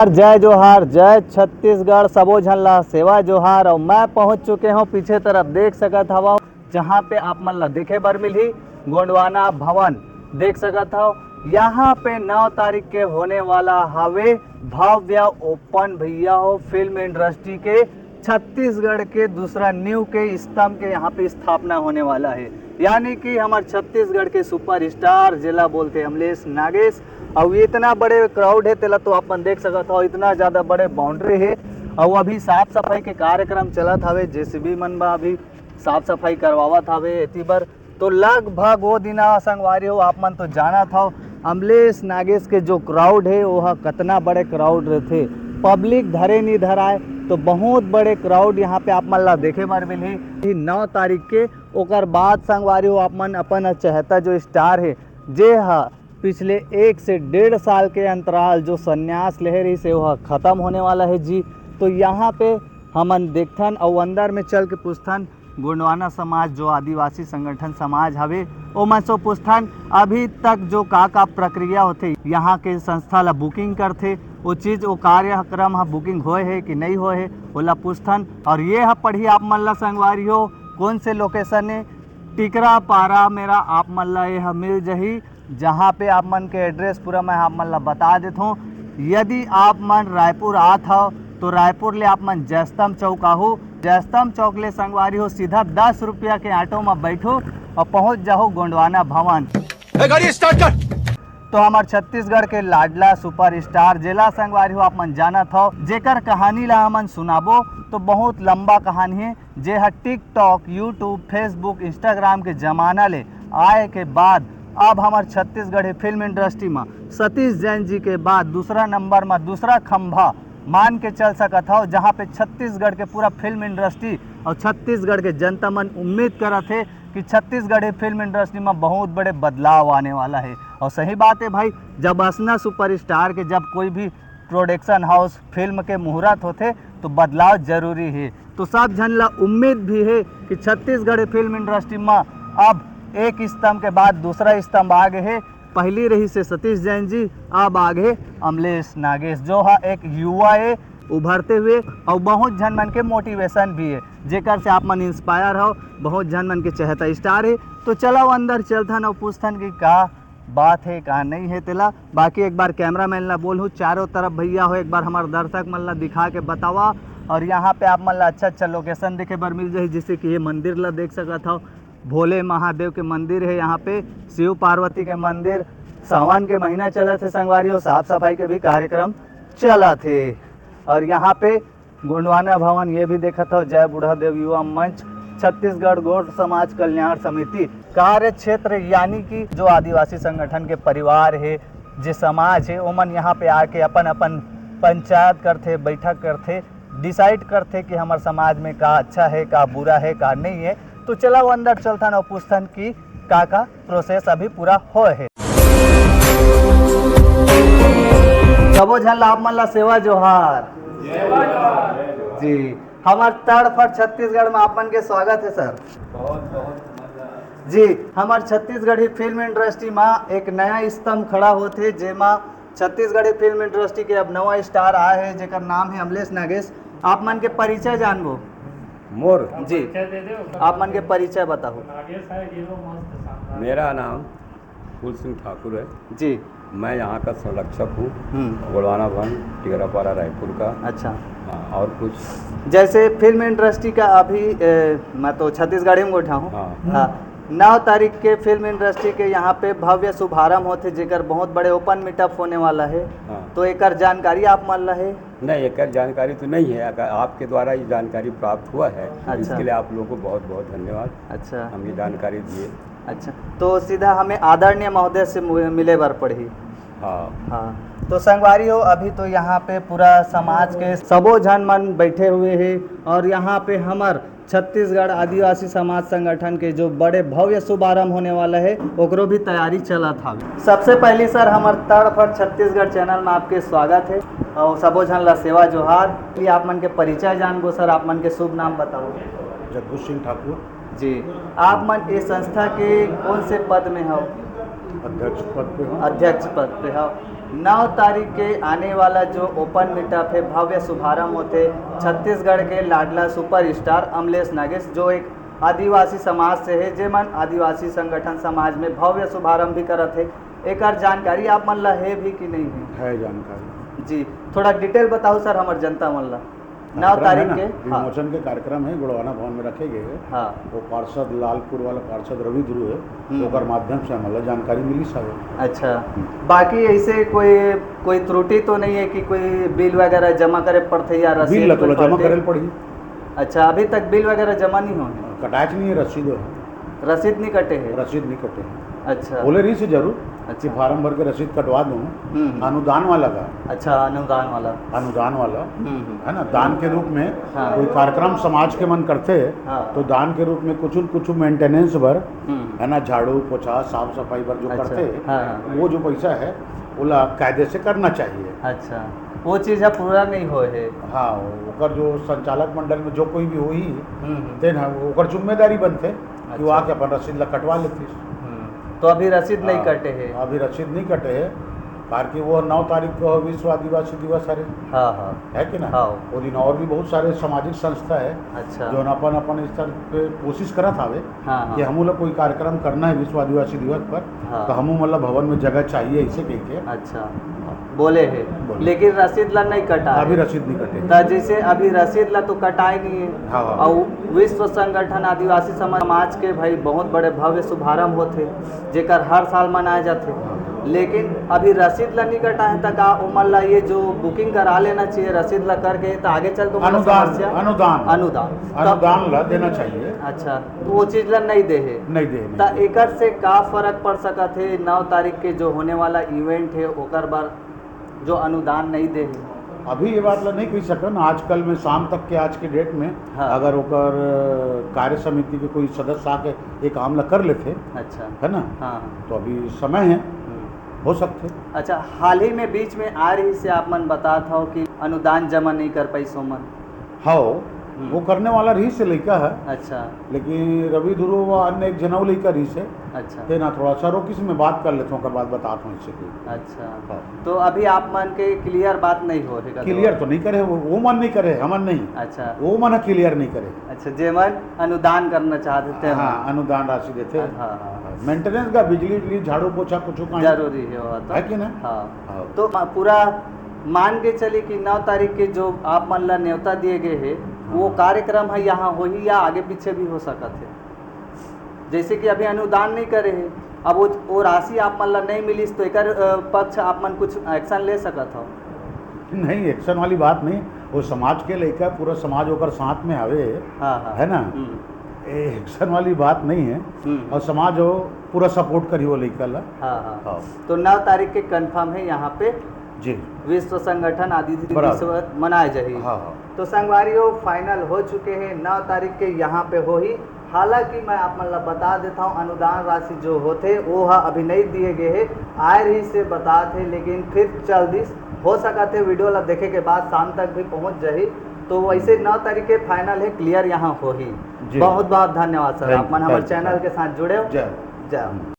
जय जोहार, जय छत्तीसगढ़, सबो झन ला सेवा जोहार। और मैं पहुंच चुके हूं पीछे तरफ देख सकत हवा, जहां पे आप मन ला देखे बर मिलही गोंडवाना भवन देख सकत हो। यहाँ पे 9 तारीख के होने वाला हावे भव्य ओपन भैया हो फिल्म इंडस्ट्री के छत्तीसगढ़ के दूसरा न्यू के स्तंभ के यहाँ पे स्थापना होने वाला है। यानी कि हमारे छत्तीसगढ़ के सुपरस्टार जिला बोलते अमलेश नागेश। और इतना बड़े क्राउड है तेला तो अपन देख सकत हो, इतना ज़्यादा बड़े बाउंड्री है। और अभी साफ सफाई के कार्यक्रम चलत हवे, जेसीबी मन बा अभी साफ सफाई करवावत हवे एती बर। तो लगभग वो दिना संगवारी हो आप मन तो जाना था अमलेश नागेश के जो क्राउड है वह कितना बड़े क्राउड रहते, पब्लिक धरे नहीं धराए तो बहुत बड़े क्राउड यहाँ पे आप मन ला देखे बर मिलही 9 तारीख के। ओकर बाद संगवारी हो आप मन अपन चहता जो स्टार है जे हा पिछले 1 से 1.5 साल के अंतराल जो संन्यास ले रही से वह ख़त्म होने वाला है जी। तो यहाँ पे हमन देखथन और अंदर में चल के पूछथन गोंडवाना समाज जो आदिवासी संगठन समाज हवे ओ मन सो पूछथन अभी तक जो का प्रक्रिया होथे यहाँ के संस्था ला बुकिंग करथे वो चीज़ वो कार्यक्रम हा बुकिंग होए है कि नहीं होए है ओला पूछथन। और ये हा पढ़ी आप मन ला संगवारी हो कौन से लोकेशन है टिकरा पारा मेरा आप मन ला यह मिल जही, जहाँ पे आप मन के एड्रेस पूरा मैं आप मन ला बता देता हूँ। यदि आप मन रायपुर आत हो तो रायपुर ले आप मन जयस्तंभ चौक आहू, जयस्तंभ चौक ले संगवारी हो सीधा 10 रुपया के ऑटो में बैठो और पहुँच जाओ गोंडवाना भवन। गाड़ी स्टार्ट कर। तो हमार छत्तीसगढ़ के लाडला सुपरस्टार जिला संगवारी हो आप मन जाना था, जेकर कहानी ला हमन सुनाबो तो बहुत लंबा कहानी है। जे हा टिकटॉक, यूट्यूब, फेसबुक, इंस्टाग्राम के जमाना ले आए के बाद अब हमार छत्तीसगढ़ फिल्म इंडस्ट्री में सतीश जैन जी के बाद दूसरा नंबर में दूसरा खंभा मान के चल सकत हो, जहाँ पे छत्तीसगढ़ के पूरा फिल्म इंडस्ट्री और छत्तीसगढ़ के जनता मन उम्मीद करत है कि छत्तीसगढ़ फिल्म इंडस्ट्री में बहुत बड़े बदलाव आने वाला है। और सही बात है भाई, जब असना सुपरस्टार के जब कोई भी प्रोडक्शन हाउस फिल्म के मुहूर्त होते तो बदलाव जरूरी है। तो सब जन ला उम्मीद भी है कि छत्तीसगढ़ फिल्म इंडस्ट्री में अब एक स्तंभ के बाद दूसरा स्तंभ आगे है। पहली रही से सतीश जैन जी, अब आगे अमलेश नागेश जो है एक युवा है उभरते हुए और बहुत जन मन के मोटिवेशन भी है, जेकर से आप मन इंस्पायर हो, बहुत जन मन के चहता स्टार है। तो चलो अंदर चलथन और पूछथन कि का बात है का नहीं है तेला। बाकी एक बार कैमरा मैन ला बोलूँ चारों तरफ भैया हो एक बार हमारे दर्शक मन ला दिखा के बतावा। और यहाँ पे आप मन ला अच्छा लोकेशन देखे बर मिल जाए, जैसे कि ये मंदिर ला देख सकत हो, भोले महादेव के मंदिर है, यहाँ पे शिव पार्वती के मंदिर। सावन के महीना चला थे संगवारी हो, साफ सफाई के भी कार्यक्रम चला थे। और यहाँ पे गोंडवाना भवन ये भी देखा था, जय बूढ़ा देव युवा मंच, छत्तीसगढ़ गौड़ समाज कल्याण समिति कार्य क्षेत्र, यानी कि जो आदिवासी संगठन के परिवार है जो समाज है ओमन यहाँ पे आके अपन अपन पंचायत करते, बैठक करते, डिसाइड करते कि हमारे समाज में का अच्छा है का बुरा है का नहीं है। तो चला वो अंदर चलथन और पूछथन कि का प्रोसेस अभी पूरा हो है। सबो झन ला आप मन ला सेवा जोहार जी। हमार तड़फट छत्तीसगढ़ में आप मन के स्वागत है सर। बहुत जी। हमार छत्तीसगढ़ी फिल्म इंडस्ट्री में एक नया स्तंभ खड़ा होते, जेमा छत्तीसगढ़ी फिल्म इंडस्ट्री के अब नवा स्टार आए हैं जेकर नाम है अमलेश नागेश। आप मन के परिचय जानबो मोर जी, आप मन के परिचय बताओ। मेरा नाम फूल सिंह ठाकुर है जी, मैं यहाँ का संरक्षक हूँ गोंडवाना भवन टिकरापारा रायपुर का। अच्छा हाँ, और कुछ जैसे फिल्म इंडस्ट्री का अभी मैं तो छत्तीसगढ़ी में बैठा हूँ। हाँ। 9 तारीख के फिल्म इंडस्ट्री के यहाँ पे भव्य शुभारंभ होते, जेकर बहुत बड़े ओपन मीटअप होने वाला है। हाँ। तो एक जानकारी आप मान ला है? नहीं, एक जानकारी तो नहीं है, आपके द्वारा ये जानकारी प्राप्त हुआ है। अच्छा। इसके लिए आप लोगों को बहुत बहुत धन्यवाद। अच्छा, हम ये जानकारी दिए। अच्छा, तो सीधा हमें आदरणीय महोदय से मिले बर पड़ी। हाँ, तो संगवारी हो अभी तो यहाँ पे पूरा समाज के सबो जन मन बैठे हुए हैं और यहाँ पे हमार छत्तीसगढ़ आदिवासी समाज संगठन के जो बड़े भव्य शुभारंभ होने वाला है ओकरो भी तैयारी चला था। सबसे पहले सर हमार तड़फट छत्तीसगढ़ चैनल में आपके स्वागत है और सबो जन ला सेवा जोहार। आप मन के परिचय जानबो सर, आप मन के शुभ नाम बताओ। जगभूष सिंह ठाकुर जी। आप मन इस संस्था के कौन से पद में हो? अध्यक्ष पद पे हूँ। अध्यक्ष पद पे हो। 9 तारीख के आने वाला जो ओपन मीटअप है, भव्य शुभारंभ होते छत्तीसगढ़ के लाडला सुपरस्टार अमलेश नागेश, जो एक आदिवासी समाज से है, जेमन आदिवासी संगठन समाज में भव्य शुभारंभ भी करत है। एक जानकारी आप मन ला है भी कि नहीं है जानकारी जी? थोड़ा डिटेल बताओ सर हमार जनता मन ला। 9 तारीख के विमोचन के कार्यक्रम है गुड़वाना भवन में रखे गए हैं। हाँ, वो पार्षद लालपुर वाला पार्षद रवि ध्रुव है, ओकर माध्यम से हमारा जानकारी मिली सब। अच्छा, बाकी ऐसे कोई त्रुटि तो नहीं है कि कोई बिल वगैरह जमा करे पड़ते या रसीद बिल तो जमा करे पड़ी? अच्छा, अभी तक बिल वगैरह जमा नहीं हो? कटाच नहीं है, रसीद नहीं कटे है? रसीद नहीं कटे हैं। अच्छा, बोले रही से जरूर अच्छा, फार्म भर के रसीद कटवा दूँ। अनुदान वाला का? अच्छा, अनुदान वाला है ना, दान के रूप में हाँ, कोई कार्यक्रम समाज के मन करते हैं हाँ, तो दान के रूप में कुछ मेंटेनेंस भर है ना, झाड़ू पोछा साफ सफाई भर जो अच्छा, करते हैं हाँ, वो जो पैसा है वो कायदे से करना चाहिए। अच्छा, वो चीज़ है पूरा नहीं हो है। हाँ, ओकर जो संचालक मंडल में जो कोई भी होई ते ना ओकर जिम्मेदारी बनते कि वो आके अपन रसीद ला कटवा लेती। तो अभी रसीद नहीं कटे है? अभी रसीद नहीं कटे है, कारण कि वो 9 तारीख को विश्व आदिवासी दिवस है। हाँ हाँ, है कि ना? हाँ, वो दिन और भी बहुत सारे सामाजिक संस्था है अच्छा, जो अपन स्तर पे कोशिश करत हावे हाँ, कि हाँ, हम लोग कोई कार्यक्रम करना है विश्व आदिवासी दिवस पर, हाँ, तो हम मतलब भवन में जगह चाहिए ऐसे कह के अच्छा बोले है, बोले। लेकिन रसीद ला नहीं कटा अभी है। रसीद नहीं कटे। तो जैसे अभी रसीद ला तो कटाई नहीं है, हाँ, हाँ। और विश्व संगठन आदिवासी समाज के भाई बहुत बड़े भव्य शुभारंभ होते जेकर हर साल मनाए जाते, लेकिन अभी रसीद ला नहीं कटा है तो का उमर ला ये जो बुकिंग करा लेना चाहिए रसीद ला करके, तो आगे चल तो अनुदान ला देना चाहिए। अच्छा, तो वो चीज ला नहीं दे है? नहीं दे तो एकर से का फर्क पड़ सकत है 9 तारीख के जो होने वाला इवेंट है ओकर बार जो अनुदान नहीं दे है? अभी ये बात ला नहीं कह सकन। आजकल में शाम तक के आज के डेट में हाँ, अगर ओकर कार्य समिति के कोई सदस्य आके एक आमला कर लेते अच्छा, है ना, हाँ, तो अभी समय है, हो सकते। अच्छा, हाल ही में बीच में आ रही से आप मन बताता हो कि अनुदान जमा नहीं कर पाई सोमन? हाँ, वो करने वाला रही से लड़का है, अच्छा, लेकिन रवि ध्रुव व अन्य एक जनऊ लड़का रही से अच्छा, ते ना थोड़ा सा रोकी से मैं बात कर लेता हूँ, बाद बताता हूँ इससे कोई। अच्छा, हाँ। तो अभी आप मन के क्लियर बात नहीं हो रही? क्लियर तो नहीं करे, वो मन नहीं करे, हमन नहीं। अच्छा, वो मन क्लियर नहीं करे। अच्छा, जे मन अनुदान करना चाहते थे? हाँ, अनुदान राशि देते। हाँ, हाँ, मेंटेनेंस का बिजली झाड़ू पोछा कुछ जरूरी है वो तो। है कि ना? हाँ, हाँ। तो पूरा मान के चलिए कि 9 तारीख के जो आप मन ला न्योता दिए गए है वो कार्यक्रम है यहाँ हो ही या आगे पीछे भी हो सकत है? जैसे कि अभी अनुदान नहीं करे है, अब वो राशि आप मन ला नहीं मिली तो एकर पक्ष आप मन कुछ एक्शन ले सकत हो? नहीं, एक्शन वाली बात नहीं, वो समाज के लेकर पूरा समाज होकर साथ में आवे। हाँ, हाँ, है ना, एक्शन वाली बात नहीं है, और समाज हो पूरा सपोर्ट करी वो लेकर ला। हाँ, हाँ, हाँ। तो 9 तारीख के कंफर्म है यहाँ पे जी, विश्व संगठन आदिवासी दिवस मनाए जाए। हाँ, हाँ। तो संगवारियों फाइनल हो चुके हैं, 9 तारीख के यहाँ पे हो ही। हालांकि मैं आप मतलब बता देता हूँ अनुदान राशि जो होते वो अभी नहीं दिए गए हैं, आए ही से बता थे, लेकिन फिर जल्दी हो सका थे वीडियो ला देखे के बाद शाम तक भी पहुँच जाही। तो वैसे 9 तारीख के फाइनल है, क्लियर यहाँ हो ही। बहुत बहुत धन्यवाद सर, आप मन हमारे चैनल के साथ जुड़े हो। जय जय।